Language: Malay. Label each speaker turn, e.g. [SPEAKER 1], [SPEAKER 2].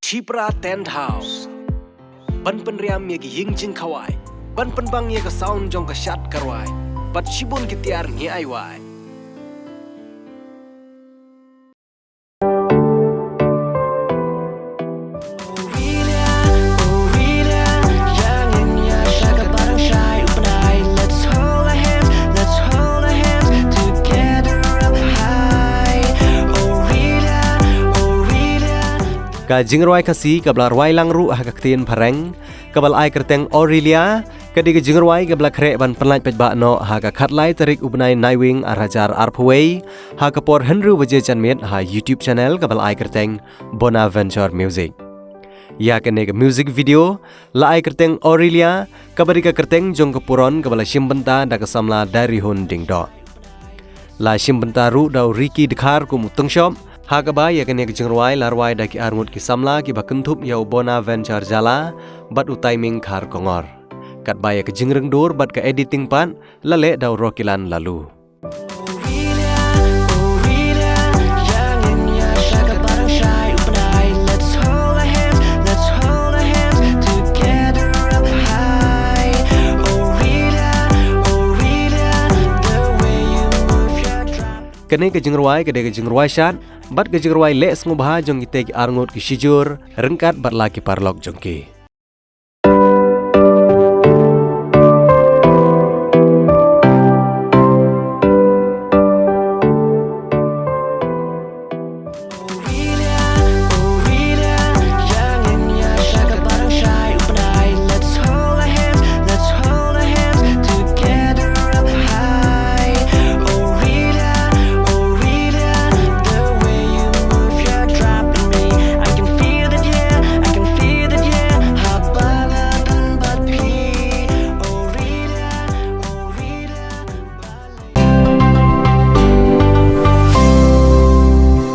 [SPEAKER 1] Chipra Tent House. Ban penriam ye ki ying jing khawai. Ban penbang ye ka sound jong ka shat karwai. Pat shibun ki tiar ngi ai wai. Ka jingrwai kasi kabla rwai langru ha kaktin pareng kabal ai kerteng Aurelia kadi ka jingrwai kabla kre ban penlai pejba no ha ka khatlai tarik ubnai naiwing arajar arpway ha ka por henru baje chanmet ha YouTube channel kabal ai kerteng Bonaventure Music ya kene ka music video la ai kerteng Aurelia kabari ka kerteng jong ka puron kabala shimbenta da ka samla dari hun dingdo la shimbenta ru dau Ricky dikhar ku muteng shop Hakaba ya kene kejengruai larwai daki armut ki samla ki bakentup yau Bonaventure jala bat utai ming khar kongor. Kat baya kejengreng dur bat ke editing pan lale dau rokilan lalu. Kene kejengruai kede kejengruai shat bat kejengruai le sngubha jong ite ki arngut ki shijur rengkat bat la ki parlok jongki